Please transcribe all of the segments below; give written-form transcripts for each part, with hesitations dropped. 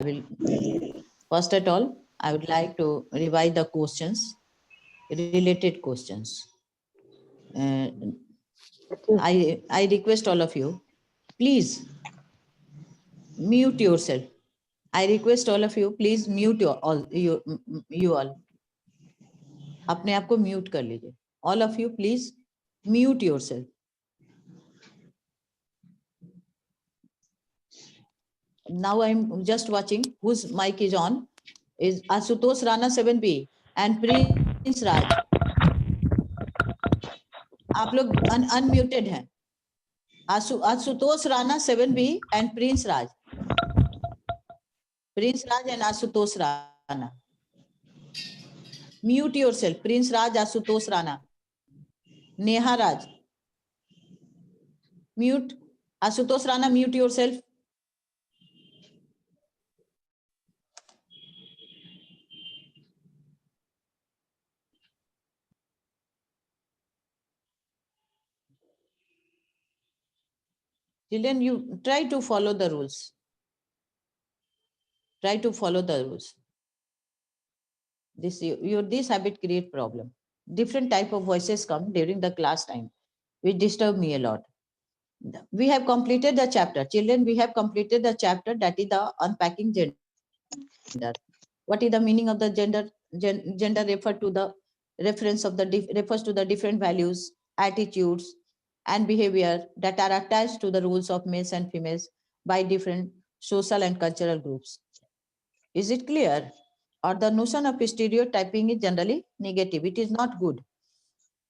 will, first at all, I would like to revise the questions, related questions. I request all of you, please mute yourself. I request all of you, please mute you all. अपने आप को mute कर लीजिए. All of you, please mute yourself. Now I'm just watching whose mic is on. Is Asutosh Rana 7B and Prince Raj. आप लोग unmuted हैं. Asutosh Rana 7B and Prince Raj. Prince Raj and Asutosh Rana. Mute yourself. Prince Raj, Asutosh Rana. Neha Raj. Mute. Asutosh Rana, mute yourself. Children, you try to follow the rules. Try to follow the rules. This habit create problem. Different type of voices come during the class time, which disturb me a lot. We have completed the chapter. Children, we have completed the chapter, that is the unpacking gender. What is the meaning of the gender? Gender refers to the different values, attitudes, and behavior that are attached to the roles of males and females by different social and cultural groups. Is it clear? Or the notion of stereotyping is generally negative. It is not good.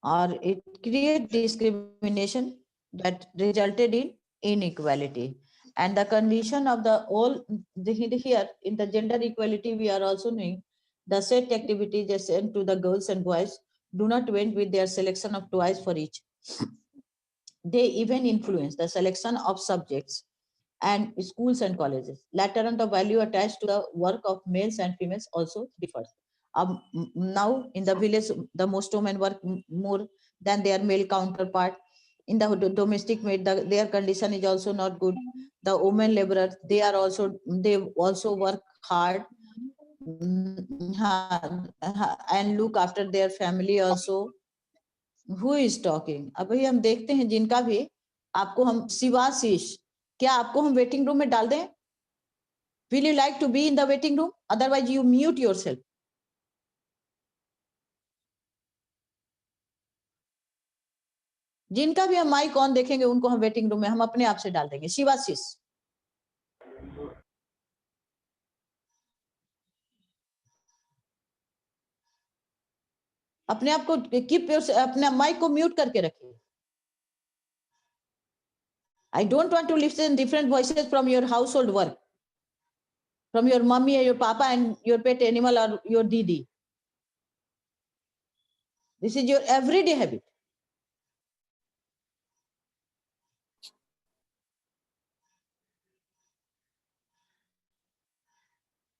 Or it creates discrimination that resulted in inequality. And the condition of here in the gender equality, we are also knowing the set activities assigned to the girls and boys do not end with their selection of toys for each. They even influence the selection of subjects and schools and colleges. Later on, the value attached to the work of males and females also differs. Now, in the village, the most women work more than their male counterpart. In the domestic maid, their condition is also not good. The women laborers, they also work hard and look after their family also. Who is talking? अब भाई हम देखते हैं जिनका भी आपको हम शिवाशीष, क्या आपको हम वेटिंग रूम में डाल दें? Will you like to be in the waiting room? Otherwise, you mute yourself. जिनका भी हम माइक ऑन देखेंगे उनको हम वेटिंग रूम में हम अपने आप से डाल देंगे. शिवाशीष, अपने आप को अपने माइक को म्यूट करके रखिए. I don't want to listen different voices from your household work, from your mommy or your papa and your pet animal or your didi. This is your everyday habit.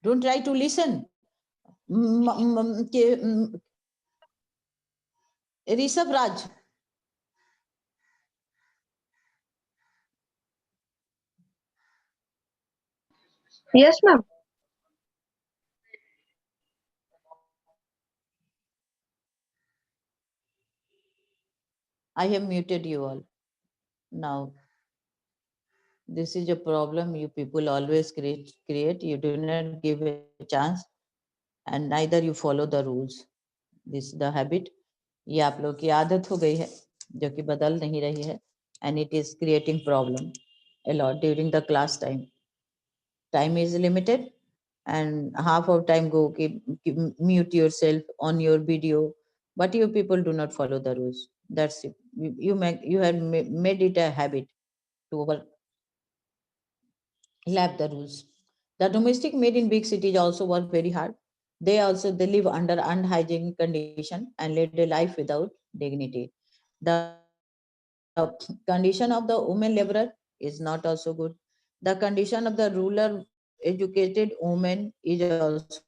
Don't try to listen. Rishabh Raj. Yes, ma'am. I have muted you all. Now, this is a problem you people always create. You do not give a chance and neither you follow the rules. This is the habit. ये आप लोग की आदत हो गई है जो कि बदल नहीं रही है, and it is creating problem a lot during the class time. Time is limited and half of time go mute yourself on your video, but you people do not follow the rules. That's it. You have made it a habit to overlap the rules. The domestic maid in big cities also work very hard. They live under unhygienic condition and lead a life without dignity. The condition of the woman laborer is not also good. The condition of the rural educated woman is also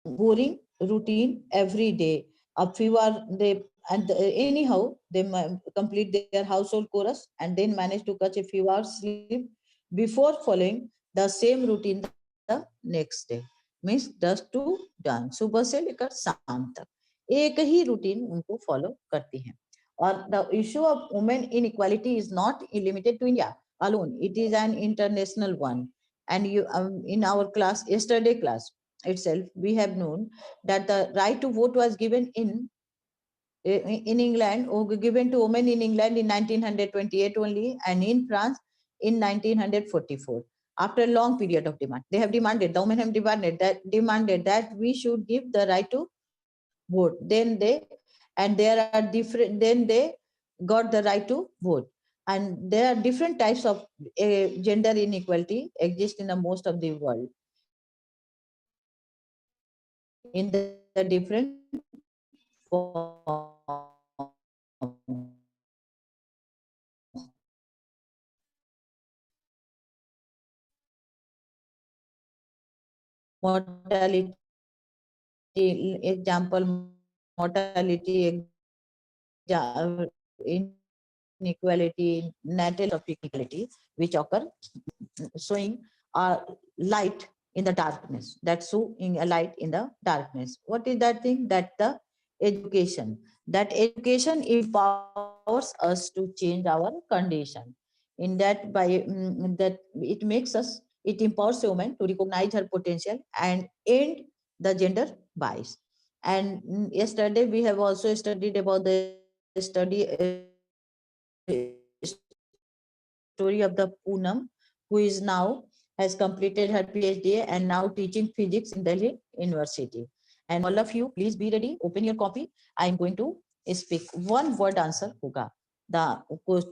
boring routine every day. A few are they and anyhow they complete their household chorus and then manage to catch a few hours sleep before following the same routine the next day. Means dusk to dawn, सुबह से लेकर शाम तक एक ही routine उनको follow करती हैं. और the issue of women inequality is not limited to India alone, it is an international one. And you in our class, yesterday class itself, we have known that the right to vote was given in England, or given to women in England in 1928 only, and in France in 1944. After a long period of demand, they have demanded, the women have demanded that we should give the right to vote. And there are different. Then they got the right to vote, and there are different types of gender inequality exist in the most of the world in the different mortality example, mortality inequality, natal of inequality, which occur showing a light in the darkness. That's showing a light in the darkness. What is that thing? That the education. That education empowers us to change our condition. In that, that it makes us, it empowers a woman to recognize her potential and end the gender bias. And yesterday we have also studied about the story of the Poonam, who is now has completed her PhD and now teaching physics in Delhi University. And all of you, please be ready. Open your copy. I am going to speak. One word answer होगा. The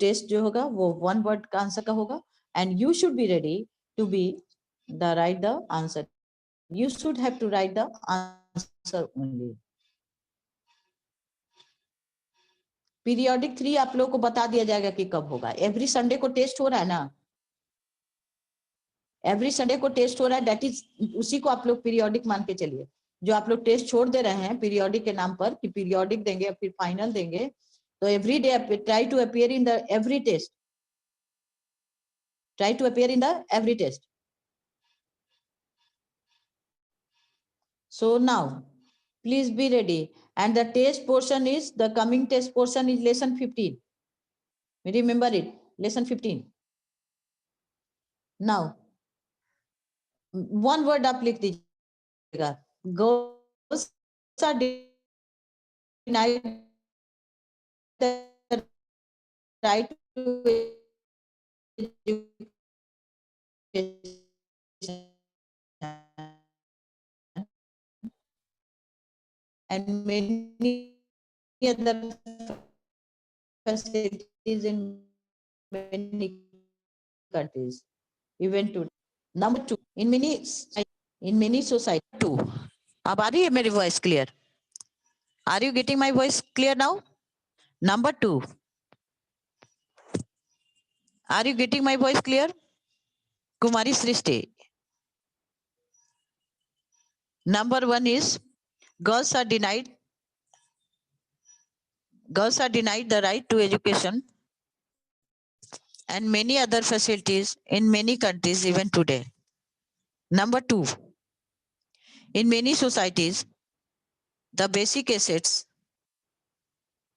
test जो होगा वो one word का answer का होगा. And you should be ready to be write the answer. You should have to write the answer only. Periodic 3 आप लोगों को बता दिया जाएगा कि कब होगा. एवरी संडे को टेस्ट हो रहा है ना. एवरी संडे को टेस्ट हो रहा है. दैट इज उसी को आप लोग पीरियोडिक मान के चलिए. जो आप लोग टेस्ट छोड़ दे रहे हैं पीरियोडिक के नाम पर कि पीरियोडिक देंगे फिर फाइनल देंगे, तो every day try to appear in the every test. Try to appear in the every test. So now, please be ready. And the test portion is, the coming test portion is lesson 15. Remember it, lesson 15. Now, one word आप लिख दीजिएगा. Girls are denied the right to education and many other facilities in many countries, even today. Number two, in many societies, two. अब आ रही है मेरी voice clear? Are you getting my voice clear now? Number two. Are you getting my voice clear? Kumari Srishti. Number one is girls are denied the right to education and many other facilities in many countries even today. Number two, in many societies, the basic assets,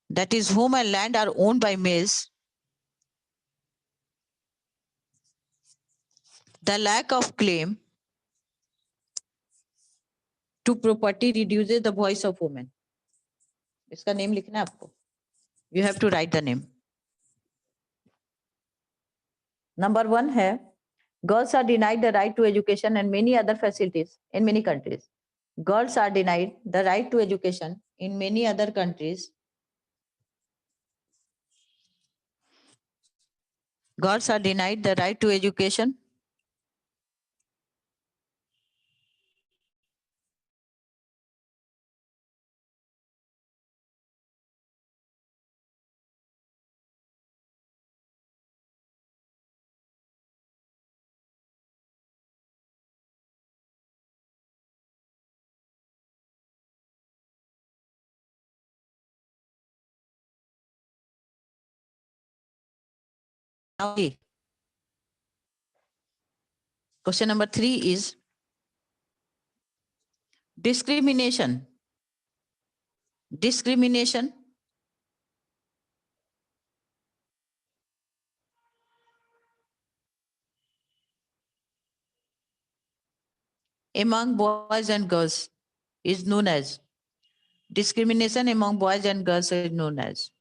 that is home and land, are owned by males. The lack of claim to property reduces the voice of women. इसका name लिखना है आपको. You have to write the name. Number one है, girls are denied the right to education and many other facilities in many countries. Girls are denied the right to education in many other countries. Girls are denied the right to education Now, question number 3 is discrimination. Discrimination among boys and girls is known as. Discrimination among boys and girls is known as.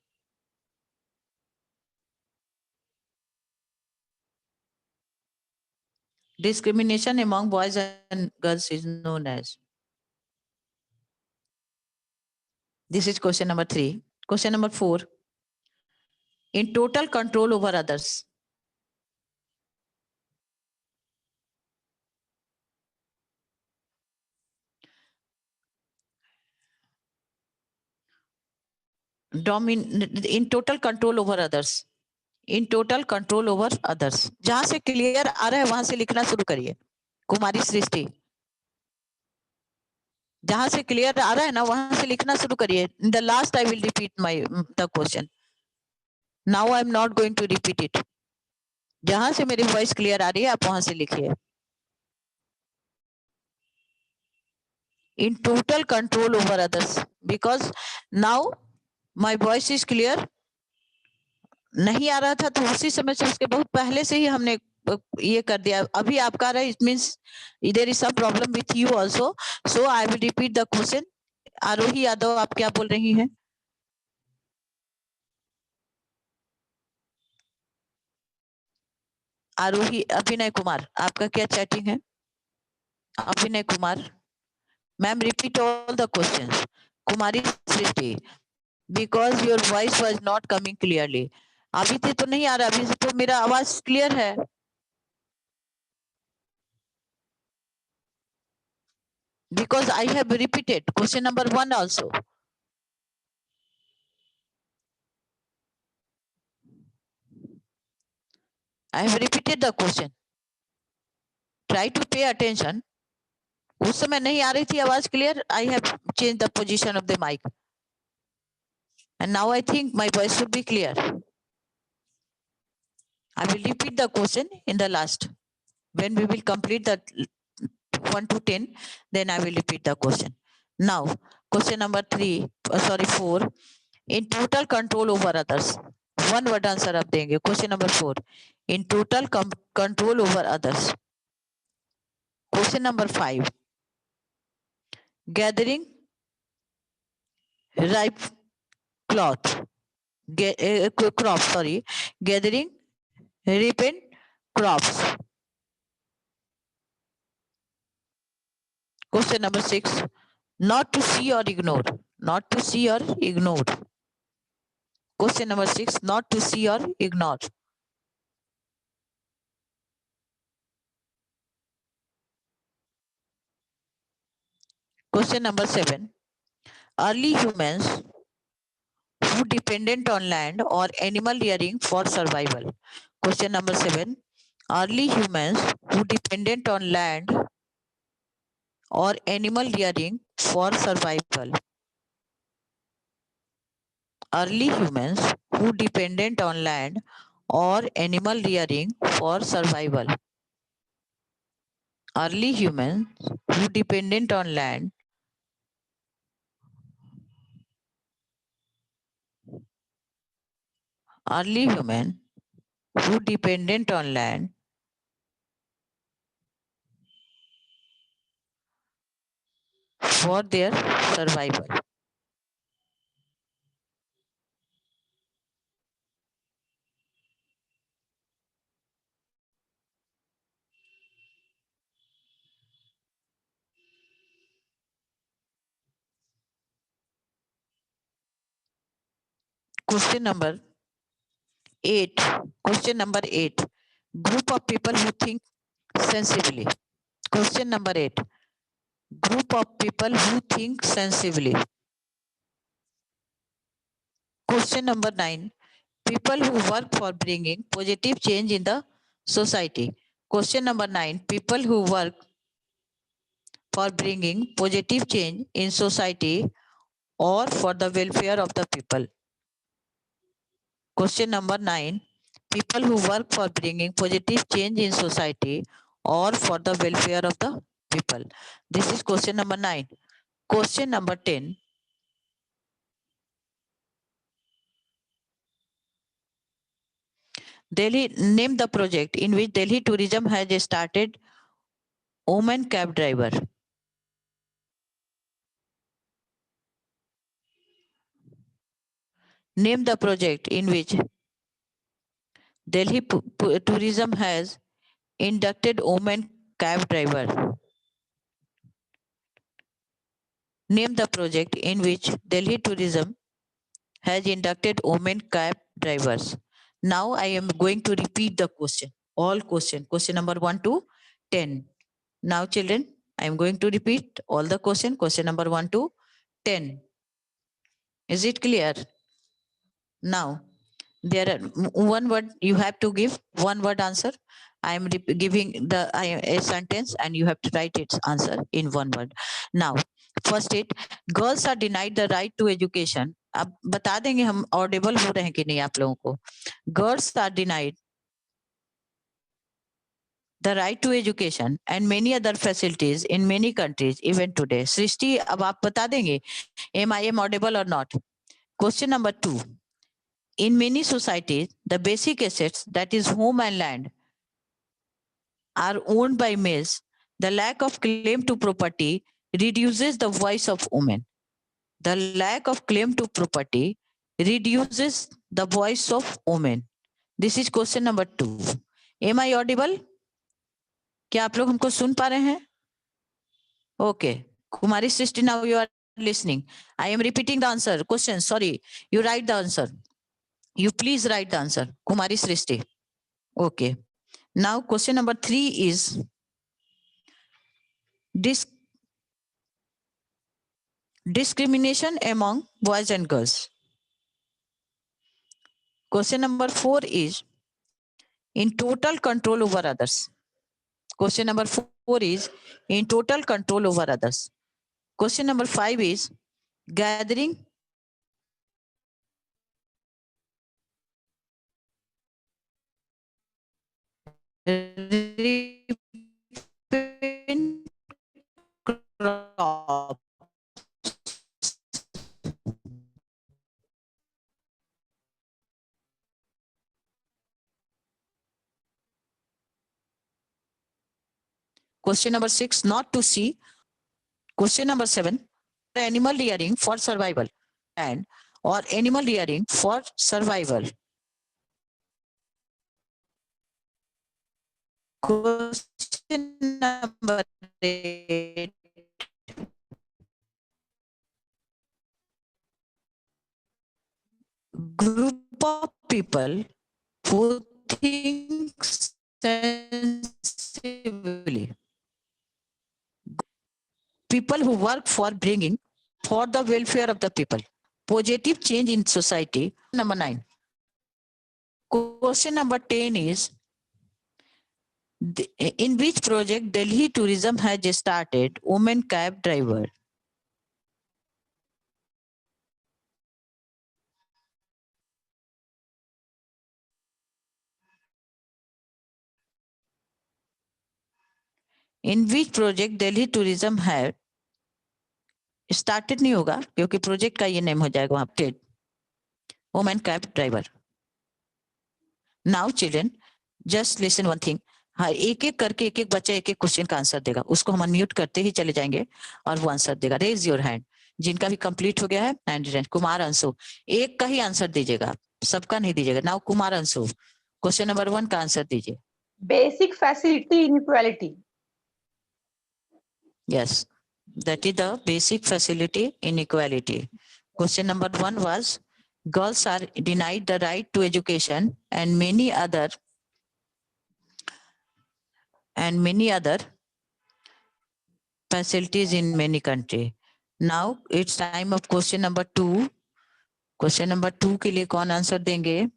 Discrimination among boys and girls is known as. This is question number 3. Question number 4. In total control over others. In total control over others. In total control over others. जहां से clear आ रहा है वहां से लिखना शुरू करिए. कुमारी सृष्टि. जहां से क्लियर आ रहा है ना वहां से लिखना शुरू करिए. In the last I will repeat the question. Now I am not going to repeat it. जहां से मेरी वॉइस क्लियर आ रही है आप वहां से लिखिए. In total control over others, because now my voice is clear. नहीं आ रहा था तो उसी समय से उसके बहुत पहले से ही हमने ये कर दिया. अभी आपका रहा, it means there is some problem with you also. So I will repeat the question. आरोही यादव आप क्या बोल रही हैं? आरोही अभिनय कुमार आपका क्या चैटिंग है? अभिनय Kumar ma'am repeat all the questions. Kumari Srishti because your voice was not coming clearly. अभी से तो नहीं आ रहा, अभी से तो मेरा आवाज क्लियर है. Because I have repeated question number 1 also. I have repeated the question. Try to pay attention. उस समय नहीं आ रही थी आवाज clear. I have changed the position of the mic. And now I think my voice should be clear. I will repeat the question in the last. When we will complete the 1 to 10, then I will repeat the question. Now, question number 4. In total control over others. One word answer आप देंगे. Question number 4. In total control over others. Question number 5. Gathering ripe cloth. Gathering ripened crops. Question number 6. Not to see or ignore. Not to see or ignore. Question number 6. Not to see or ignore. Question number 7. Early humans who dependent on land or animal rearing for survival. Question number 7. Early humans who dependent on land or animal rearing for survival. Early humans who dependent on land or animal rearing for survival. Early humans who dependent on land early human who dependent on land for their survival. Question number 8. Question number 8. Group of people who think sensibly. Question number 8. Group of people who think sensibly. Question number 9. People who work for bringing positive change in the society. Question number 9. People who work for bringing positive change in society or for the welfare of the people. Question number 9. people who work for bringing positive change in society or for the welfare of the people. This is question number 9. Question number 10. Delhi, name the project in which Delhi tourism has started woman cab driver. Name the project in which Delhi tourism has inducted woman cab driver. Name the project in which Delhi tourism has inducted women cab drivers. Now I am going to repeat the question. All question number 1 to 10. Now children, I am going to repeat all the question number 1 to 10. Is it clear? Now, there are one word you have to give, one word answer. I am giving a sentence and you have to write its answer in one word. Now, first it, girls are denied the right to education. अब बता देंगे हम Audible हो रहे हैं कि नहीं आप लोगों को. Girls are denied the right to education and many other facilities in many countries even today. सृष्टि अब आप बता देंगे am I am audible or not? Question number 2. In many societies, the basic assets, that is home and land, are owned by males. The lack of claim to property reduces the voice of women. The lack of claim to property reduces the voice of women. This is question number 2. Am I audible? क्या आप लोग हमको सुन पा रहे हैं? Okay. Kumari Srishti, now you are listening. I am repeating the answer. Question, sorry. You write the answer. You please write the answer. Kumari Srishti. Okay. Now question number 3 is discrimination among boys and girls. Question number 4 is in total control over others. Question number 4 is in total control over others. Question number 5 is gathering crop. Question number 6, not to see. Question number 7, animal rearing for survival and or animal rearing for survival. Question number 8, group of people who think sensibly. People who work for bringing for the welfare of the people. Positive change in society. Number 9. Question number 10 is in which project Delhi tourism has started women cab driver? In which project Delhi tourism has started नहीं होगा क्योंकि project का ये name हो जाएगा वहां पे women cab driver. Now children, just listen one thing. हाँ एक एक करके एक एक बच्चा एक एक क्वेश्चन का आंसर देगा, उसको हम अनम्यूट करते ही चले जाएंगे और वो आंसर देगा. रेज योर हैंड जिनका भी कंप्लीट हो गया है. एंड कुमार अंशु एक का ही आंसर दीजिएगा, सबका नहीं दीजिएगा. Now Kumar Anshu question number 1 का आंसर दीजिए. Basic facility inequality. Yes, that is the basic facility inequality. Question number 1 was girls are denied the right to education and many other facilities in many countries. Now it's time of question number 2. Question number 2 के लिए कौन answer देंगे?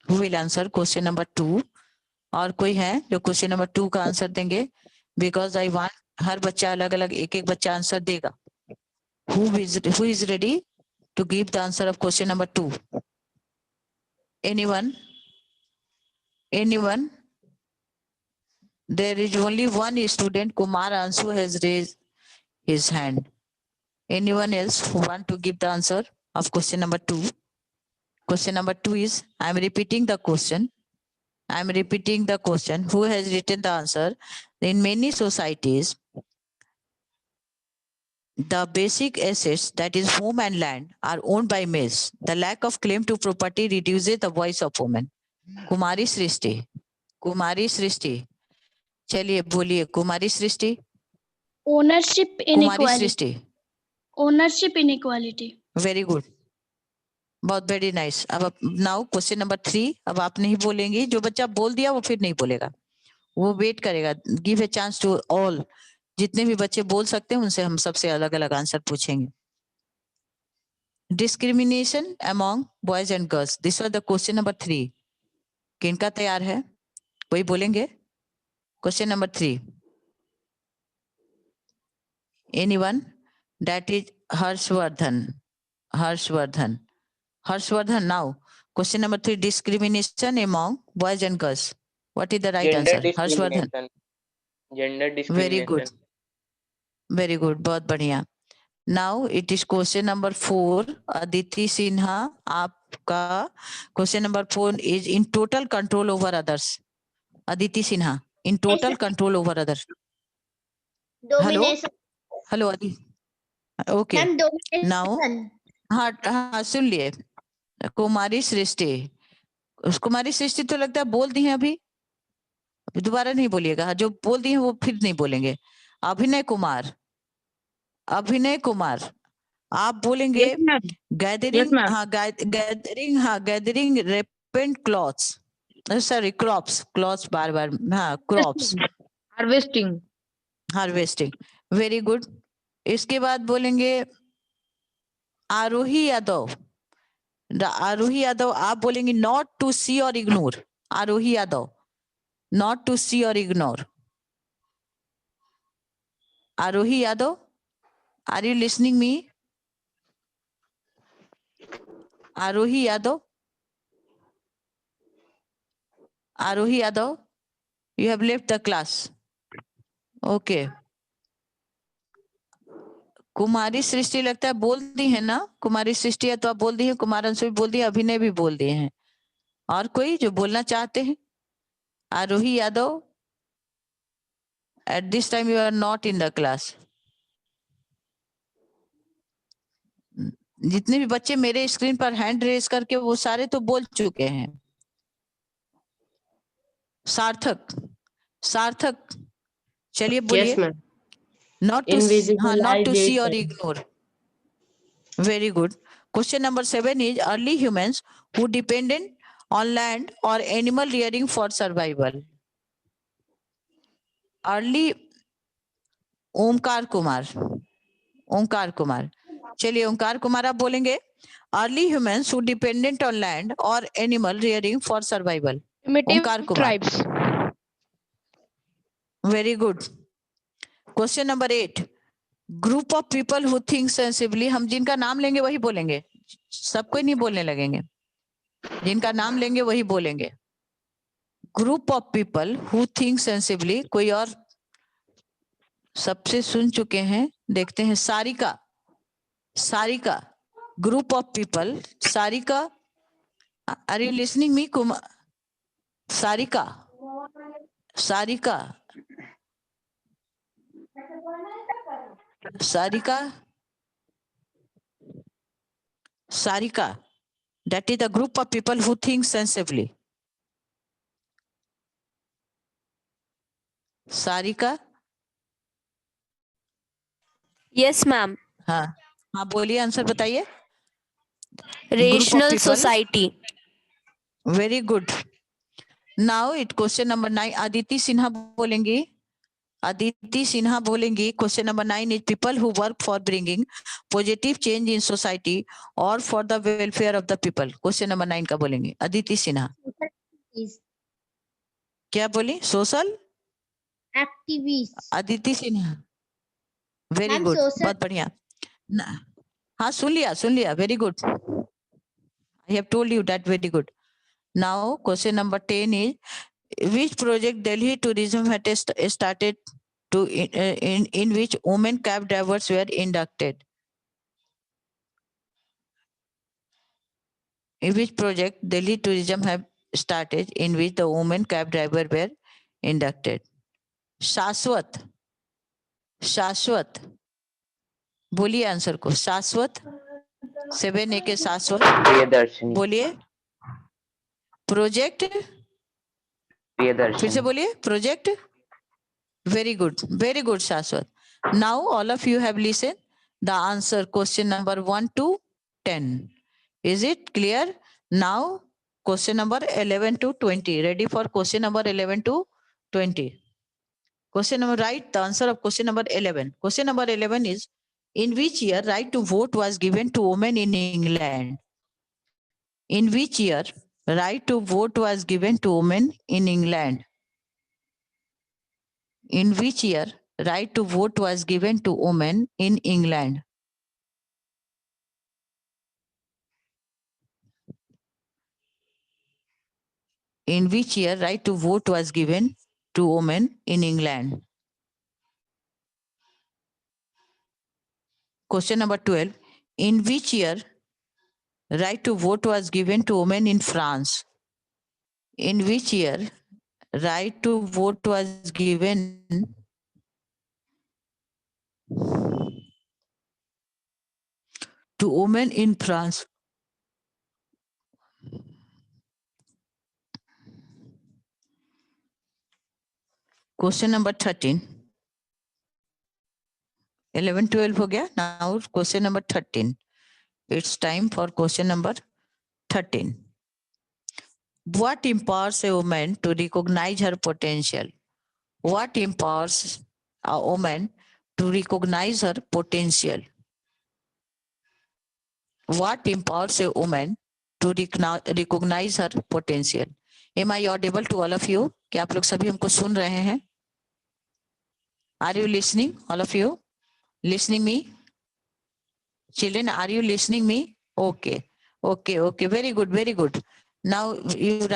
Who will answer question number 2? और कोई है जो question number 2 का answer देंगे? Because I want हर बच्चा अलग अलग एक एक बच्चा आंसर देगा. Who is ready to give the answer of question number 2? Anyone? Anyone? There is only one student, Kumar Ansu, has raised his hand. Anyone else who want to give the answer of question number 2? Question number 2 is, I am repeating the question. I am repeating the question. Who has written the answer? In many societies, the basic assets, that is home and land, are owned by males. The lack of claim to property reduces the voice of women. कुमारी सृष्टि, कुमारी सृष्टि, चलिए बोलिए Kumari Srishti. Ownership Kumari inequality. Srishti. Ownership inequality. Very good, बहुत very nice. अब now question number 3. अब आप नहीं बोलेंगे, जो बच्चा बोल दिया वो फिर नहीं बोलेगा, वो वेट करेगा. Give a chance to all. जितने भी बच्चे बोल सकते हैं उनसे हम सबसे अलग अलग आंसर पूछेंगे. Discrimination among boys and girls, this was the question number 3. किनका तैयार है वही बोलेंगे. Question number 3. Anyone? That is Harshvardhan. Harshvardhan. Harshvardhan. Now question number 3, discrimination among boys and girls. What is the right answer? Harshvardhan. Gender very discrimination. Good, very good, बहुत बढ़िया. Now it is question number 4. Aditi Sinha, आपका question number 4 is in total control over others. Aditi Sinha, in total control over others. Hello hello Aditi. Okay now. हाँ हाँ सुन लिए. कुमारी सृष्टि. कुमारी सृष्टि तो लगता है बोल दी है अभी दोबारा नहीं बोलिएगा. जो बोल दी है वो फिर नहीं बोलेंगे. अभिनय कुमार. अभिनय कुमार, आप बोलेंगे गैदरिंग. हाँ गैदरिंग. हाँ gathering repent clothes, sorry crops. Clothes बार बार. हाँ crops. Harvesting. Harvesting. Very good. इसके बाद बोलेंगे आरोही यादव. आरोही यादव, आप बोलेंगे नॉट टू सी और ignore. Aarohi Yadav, not to see और ignore. Aarohi Yadav, are you listening me? Aarohi Yadav. Aarohi Yadav, you have left the class. Okay. Kumari Srishti लगता है बोल दी है ना. कुमारी सृष्टि है तो आप बोल दी है. कुमार अंशु भी बोल दिए, अभिनय भी बोल दिए हैं. और कोई जो बोलना चाहते हैं? आरोही Yadav, at this time you are not in the class. जितने भी बच्चे मेरे स्क्रीन पर हैंड रेज करके वो सारे तो बोल चुके हैं. सार्थक. सार्थक, चलिए बोलिए. नॉट टू सी और ignore. Very good. Question number 7 is early humans who dependent on land और animal rearing for survival. Early. Omkar Kumar. Omkar Kumar, चलिए ओमकार कुमार आप बोलेंगे early humans who dependent on land और animal rearing for survival. Omkar Kumar. Very good. Question number 8, group of people who think sensibly. हम जिनका नाम लेंगे वही बोलेंगे, सबको नहीं बोलने लगेंगे. जिनका नाम लेंगे वही बोलेंगे. Group of people who think sensibly. कोई और? सबसे सुन चुके हैं, देखते हैं. Sarika. Sarika, group of people. Sarika, are you listening me? Sarika. Sarika. Sarika. Sarika, that is the group of people who think sensibly. Sarika. Yes ma'am. हाँ हाँ बोलिए, आंसर बताइए. Rational society. Very good. Now it question number 9. Aditi Sinha बोलेंगी. अदिति सिन्हा बोलेंगी. Question number 9 is people who work for bringing positive change in society और for the welfare of the people. Question number 9 का बोलेंगे अदिति सिन्हा. क्या बोली? Social activist. Aditi Sinha. Very good, बहुत बढ़िया. हाँ सुन लिया. Very good. I have told you that. Very good. Now, question number 10 is, which project Delhi tourism had started to in which women cab drivers were inducted? In which project Delhi tourism have started in which the women cab driver were inducted? शाश्वत, शाश्वत, बोलिए answer को। शाश्वत, 7A के शाश्वत, प्रियदर्शनी। बोलिए। Project, फिर से प्रियदर्शनी। बोलिए। प्रोजेक्ट, very good शाश्वत। Now all of you have listened the answer question number 1 to 10. Is it clear? Now question number 11 to 20. Ready for question number 11 to 20? Question number, write the answer of question number 11. Question number 11 is, in which year right to vote was given to women in England? In which year right to vote was given to women in England? In which year right to vote was given to women in England? In which year right to vote was given to women in England? Question number 12. In which year right to vote was given to women in France? In which year right to vote was given to women in France? Question number 13. 11, 12 हो गया. Now question number 13. It's time for question number 13. What empowers a woman to recognize her potential? What empowers a woman to recognize her potential? What empowers a woman to recognize her potential? Am I audible to all of you? क्या आप लोग सभी हमको सुन रहे हैं? Are you listening, all of you? Listening me? Children, are you listening me? Okay. Very good, very good. Now you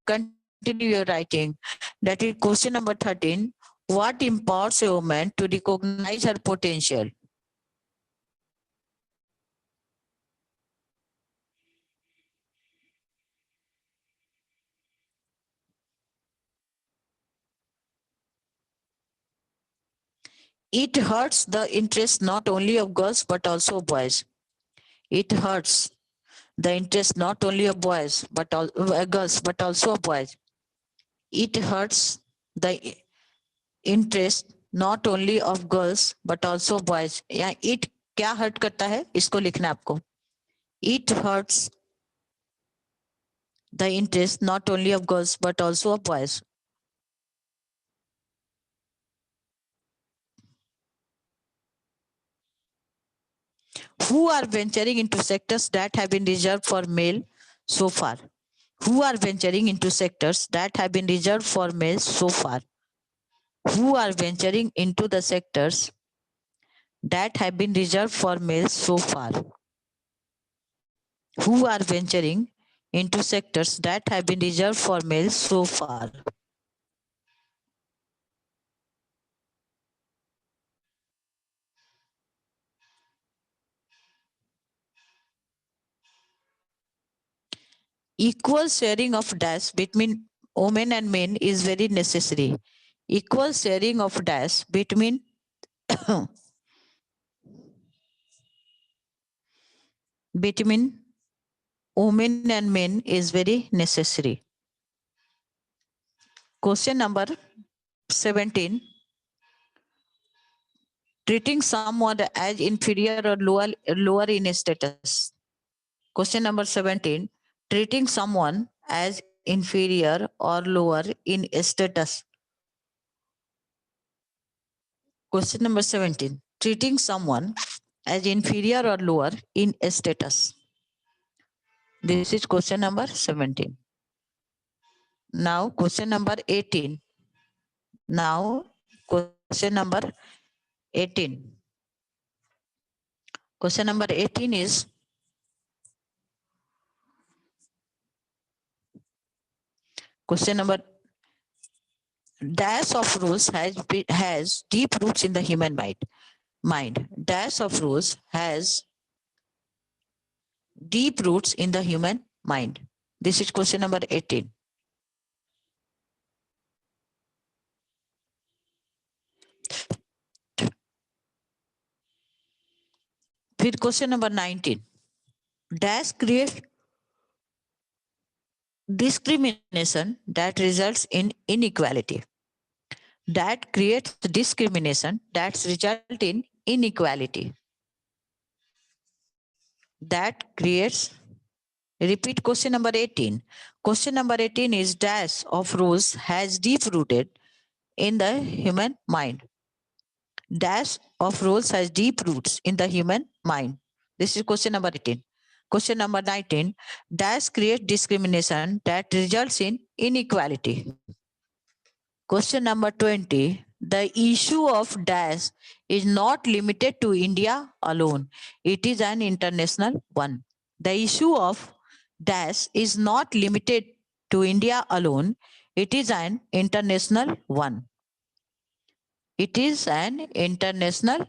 continue your writing. That is question number 13. What empowers a woman to recognize her potential? It hurts the interest not only of girls but also of boys. It hurts the interest not only of boys but girls but also of boys. It hurts the interest not only of girls but also boys. या it क्या hurt करता है इसको लिखना आपको. It hurts the interest not only of girls but also of boys. Who are venturing into sectors that have been reserved for male so far? Who are venturing into sectors that have been reserved for males so far? Who are venturing into the sectors that have been reserved for males so far? Who are venturing into sectors that have been reserved for males so far? Equal sharing of dash between women and men is very necessary. Equal sharing of dash between between women and men is very necessary. Question number 17. Treating someone as inferior or lower in status. Question number 17. Treating someone as inferior or lower in status. Question number 17. Treating someone as inferior or lower in status. This is question number 17. Now question number 18. Now question number 18. Question number 18 is, Question number dash of rules has deep roots in the human mind. Dash of rules has deep roots in the human mind. This is question number 18. फिर question number 19. Dash creates discrimination that results in inequality. That creates discrimination that result in inequality. That creates, repeat question number 18. Question number 18 is dash of rules has deep rooted in the human mind. Dash of rules has deep roots in the human mind. This is question number 18. Question number 19. Dash creates discrimination that results in inequality. Question number 20. The issue of dash is not limited to India alone. It is an international one. The issue of dash is not limited to India alone. It is an international one. It is an international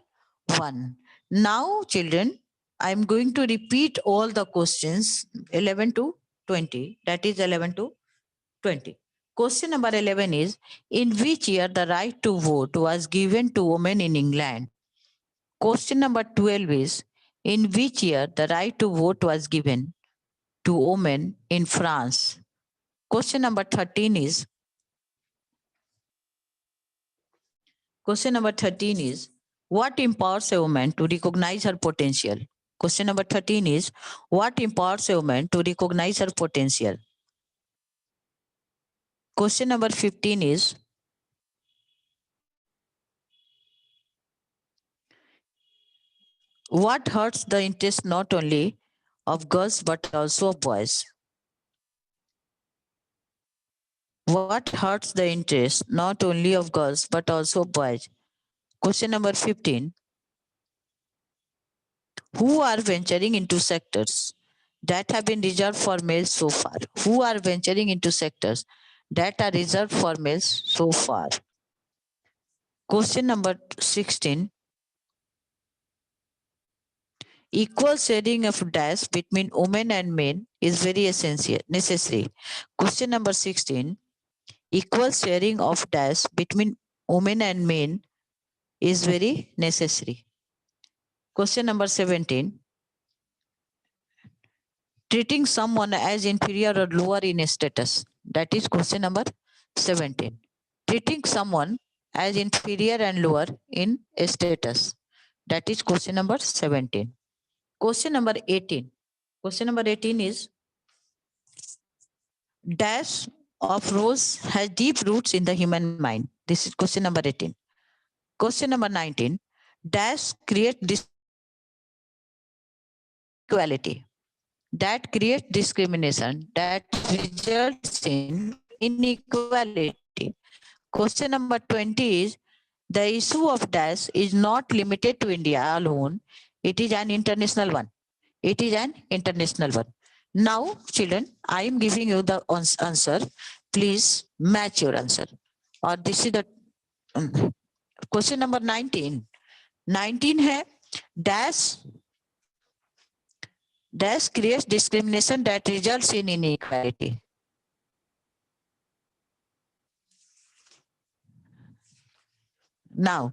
one. Now, children, I'm going to repeat all the questions 11 to 20. That is 11 to 20. Question number 11 is, in which year the right to vote was given to women in England? Question number 12 is, in which year the right to vote was given to women in France? Question number 13 is, what empowers a woman to recognize her potential? Question number 13 is, what empowers a woman to recognize her potential? Question number 15 is, what hurts the interest not only of girls but also of boys? What hurts the interest not only of girls but also of boys? Question number 15. Who are venturing into sectors that have been reserved for males so far? Who are venturing into sectors that are reserved for males so far? Question number 16. Equal sharing of dash between women and men is very necessary. Question number 16. Equal sharing of dash between women and men is very necessary. Question number 17. Treating someone as inferior or lower in status. That is question number 17. Treating someone as inferior and lower in status. That is question number 17. Question number 18. Question number 18 is, dash of rules has deep roots in the human mind. This is question number 18. Question number 19. Dash creates equality. That creates discrimination that results in inequality. Question number 20 is, the issue of dash is not limited to India alone. It is an international one. It is an international one. Now, children, I am giving you the answer. Please match your answer. Or this is the question number 19. 19 है dash creates discrimination that results in inequality. Now,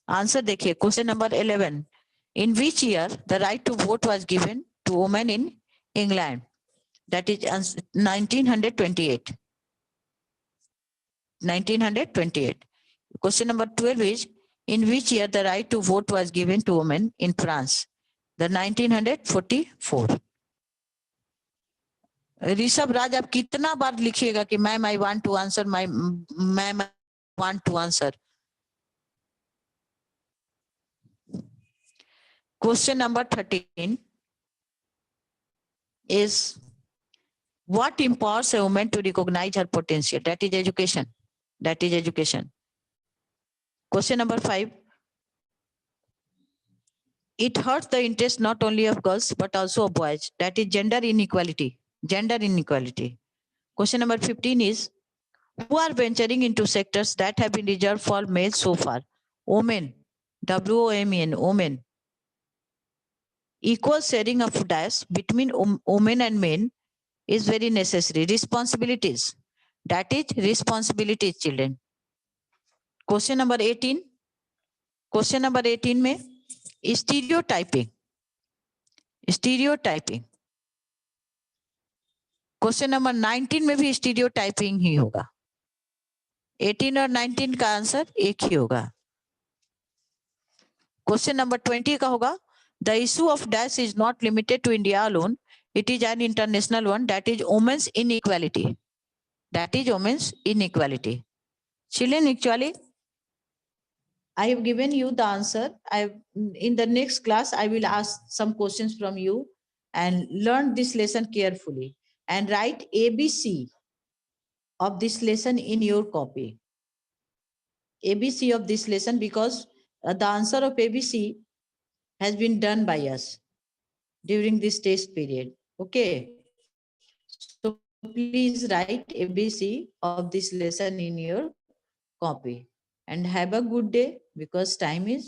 answer देखिए. Question number 11. In which year the right to vote was given to women in England? That is 1928. 1928. Question number 12 is, in which year the right to vote was given to women in France? The 1944. Rishabh राज, आप कितना बार लिखिएगा कि ma'am I want to answer, ma'am I want to answer. Question number 13 is, what empowers a woman to recognize her potential? That is education. That is education. Question number 5. It hurts the interest not only of girls but also of boys. That is gender inequality. Gender inequality. Question number 15 is, who are venturing into sectors that have been reserved for males so far. Women, WOMEN, women. Equal sharing of dash between women and men is very necessary. Responsibilities. That is responsibilities, children. Question number 18. Question number 18 में stereotyping. Stereotyping. Question number 19 में भी stereotyping ही होगा. 18 और 19 का answer एक ही होगा. Question number 20 का होगा the issue of dash is not limited to India alone, it is an international one, that is women's inequality. That is women's inequality. Children, actually, I have given you the answer. In the next class, I will ask some questions from you and learn this lesson carefully and write ABC of this lesson in your copy. ABC of this lesson, because the answer of ABC has been done by us during this test period. Okay. So please write ABC of this lesson in your copy and have a good day, because time is